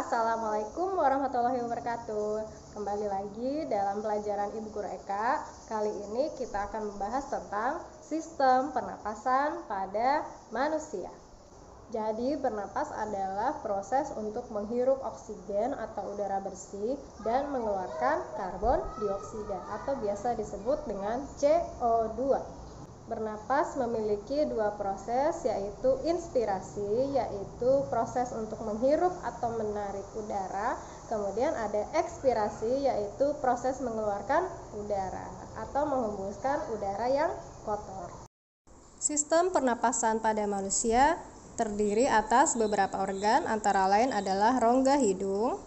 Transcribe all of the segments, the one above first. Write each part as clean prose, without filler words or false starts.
Assalamualaikum warahmatullahi wabarakatuh. Kembali lagi dalam pelajaran Ibu Guru Eka. Kali ini kita akan membahas tentang sistem pernapasan pada manusia. Jadi bernapas adalah proses untuk menghirup oksigen atau udara bersih dan mengeluarkan karbon dioksida atau biasa disebut dengan CO2. Bernapas memiliki dua proses, yaitu inspirasi, yaitu proses untuk menghirup atau menarik udara. Kemudian ada ekspirasi, yaitu proses mengeluarkan udara atau menghembuskan udara yang kotor. Sistem pernapasan pada manusia terdiri atas beberapa organ, antara lain adalah rongga hidung,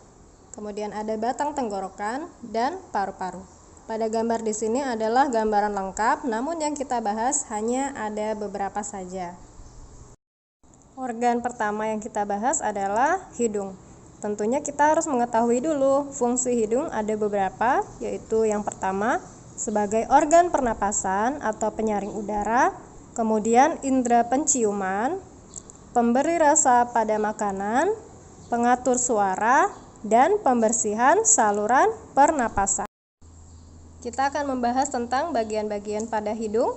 kemudian ada batang tenggorokan, dan paru-paru. Pada gambar di sini adalah gambaran lengkap, namun yang kita bahas hanya ada beberapa saja. Organ pertama yang kita bahas adalah hidung. Tentunya kita harus mengetahui dulu fungsi hidung ada beberapa, yaitu yang pertama sebagai organ pernapasan atau penyaring udara, kemudian indera penciuman, pemberi rasa pada makanan, pengatur suara, dan pembersihan saluran pernapasan. Kita akan membahas tentang bagian-bagian pada hidung.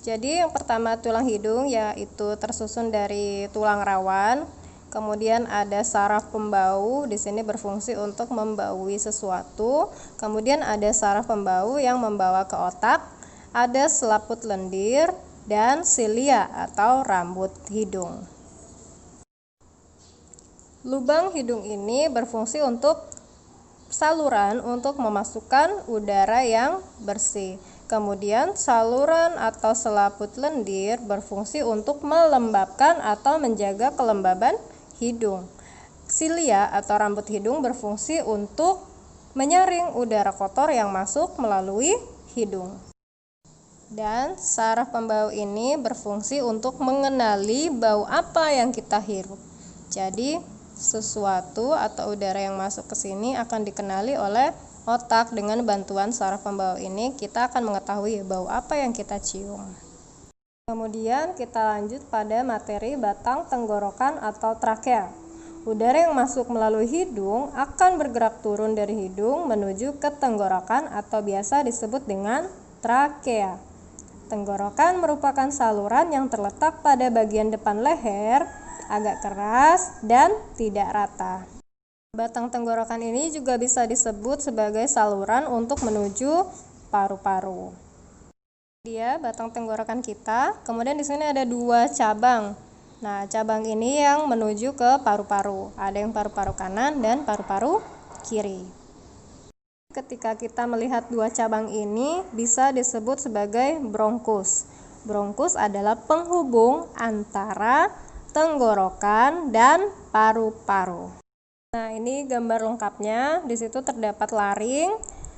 Jadi yang pertama tulang hidung, yaitu tersusun dari tulang rawan. Kemudian ada saraf pembau, di sini berfungsi untuk membaui sesuatu. Kemudian ada saraf pembau yang membawa ke otak. Ada selaput lendir dan silia atau rambut hidung. Lubang hidung ini berfungsi untuk saluran untuk memasukkan udara yang bersih. Kemudian saluran atau selaput lendir berfungsi untuk melembabkan atau menjaga kelembaban hidung. Silia atau rambut hidung berfungsi untuk menyaring udara kotor yang masuk melalui hidung. Dan saraf pembau ini berfungsi untuk mengenali bau apa yang kita hirup. Jadi sesuatu atau udara yang masuk ke sini akan dikenali oleh otak. Dengan bantuan saraf pembau ini kita akan mengetahui bau apa yang kita cium. Kemudian kita lanjut pada materi batang tenggorokan atau trakea. Udara yang masuk melalui hidung akan bergerak turun dari hidung menuju ke tenggorokan atau biasa disebut dengan trakea. Tenggorokan merupakan saluran yang terletak pada bagian depan leher, agak keras dan tidak rata. Batang tenggorokan ini juga bisa disebut sebagai saluran untuk menuju paru-paru. Dia batang tenggorokan kita. Kemudian di sini ada dua cabang. Nah, cabang ini yang menuju ke paru-paru. Ada yang paru-paru kanan dan paru-paru kiri. Ketika kita melihat dua cabang ini bisa disebut sebagai bronkus. Bronkus adalah penghubung antara tenggorokan dan paru-paru. Nah, ini gambar lengkapnya. Di situ terdapat laring,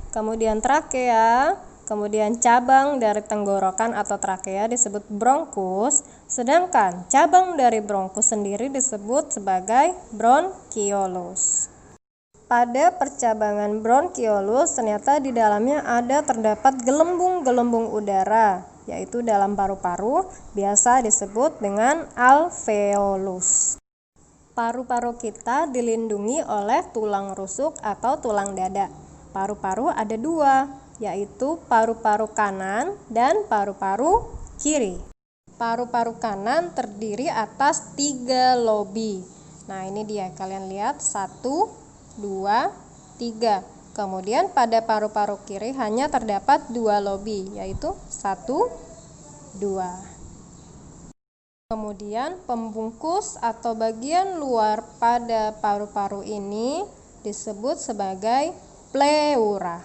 kemudian trakea, kemudian cabang dari tenggorokan atau trakea disebut bronkus, sedangkan cabang dari bronkus sendiri disebut sebagai bronkiolus. Pada percabangan bronkiolus ternyata di dalamnya terdapat gelembung-gelembung udara, yaitu dalam paru-paru, biasa disebut dengan alveolus. Paru-paru kita dilindungi oleh tulang rusuk atau tulang dada. Paru-paru ada dua, yaitu paru-paru kanan dan paru-paru kiri. Paru-paru kanan terdiri atas 3 lobi. Nah, ini dia, kalian lihat 1, 2, 3. Kemudian pada paru-paru kiri hanya terdapat 2 lobi, yaitu 1, 2. Kemudian pembungkus atau bagian luar pada paru-paru ini disebut sebagai pleura.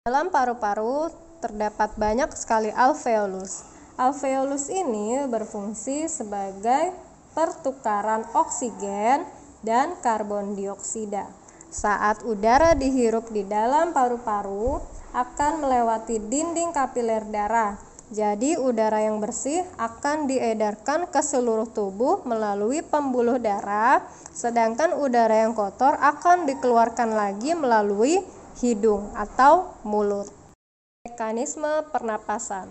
Dalam paru-paru terdapat banyak sekali alveolus. Alveolus ini berfungsi sebagai pertukaran oksigen dan karbon dioksida. Saat udara dihirup di dalam paru-paru akan melewati dinding kapiler darah. Jadi udara yang bersih akan diedarkan ke seluruh tubuh melalui pembuluh darah, sedangkan udara yang kotor akan dikeluarkan lagi melalui hidung atau mulut. Mekanisme pernapasan.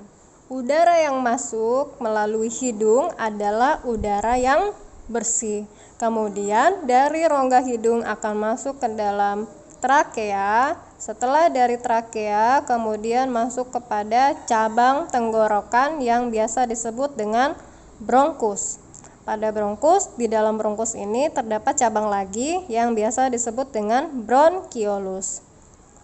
Udara yang masuk melalui hidung adalah udara yang bersih. Kemudian dari rongga hidung akan masuk ke dalam trakea. Setelah dari trakea kemudian masuk kepada cabang tenggorokan yang biasa disebut dengan bronkus. Pada bronkus, di dalam bronkus ini terdapat cabang lagi yang biasa disebut dengan bronkiolus.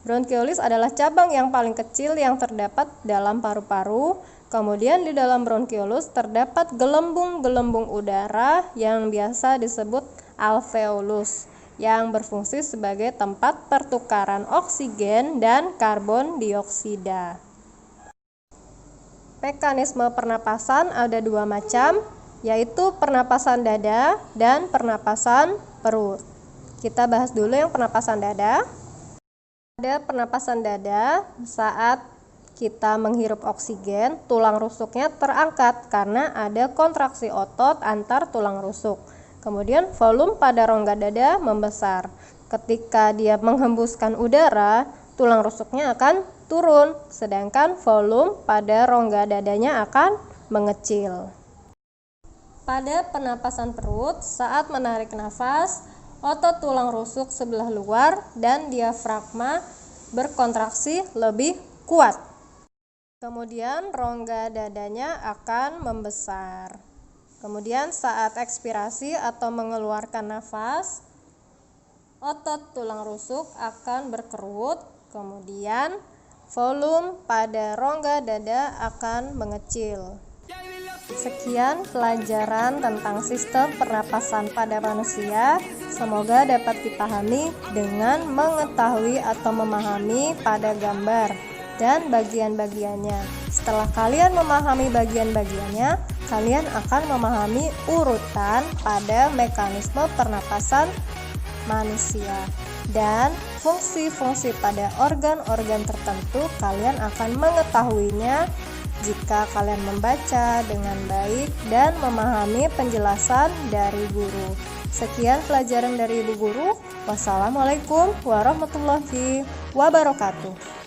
Bronkiolus adalah cabang yang paling kecil yang terdapat dalam paru-paru. Kemudian di dalam bronkiolus terdapat gelembung-gelembung udara yang biasa disebut alveolus, yang berfungsi sebagai tempat pertukaran oksigen dan karbon dioksida. Mekanisme pernapasan ada dua macam, yaitu pernapasan dada dan pernapasan perut. Kita bahas dulu yang pernapasan dada. Pada pernapasan dada, saat kita menghirup oksigen, tulang rusuknya terangkat karena ada kontraksi otot antar tulang rusuk. Kemudian volume pada rongga dada membesar. Ketika dia menghembuskan udara, tulang rusuknya akan turun, sedangkan volume pada rongga dadanya akan mengecil. Pada pernapasan perut, saat menarik nafas, otot tulang rusuk sebelah luar dan diafragma berkontraksi lebih kuat. Kemudian rongga dadanya akan membesar. Kemudian saat ekspirasi atau mengeluarkan nafas, otot tulang rusuk akan berkerut. Kemudian volume pada rongga dada akan mengecil. Sekian pelajaran tentang sistem pernapasan pada manusia. Semoga dapat dipahami dengan mengetahui atau memahami pada gambar dan bagian-bagiannya. Setelah kalian memahami bagian-bagiannya, kalian akan memahami urutan pada mekanisme pernapasan manusia dan fungsi-fungsi pada organ-organ tertentu. Kalian akan mengetahuinya jika kalian membaca dengan baik dan memahami penjelasan dari guru. Sekian pelajaran dari Ibu Guru. Wassalamualaikum warahmatullahi wabarakatuh.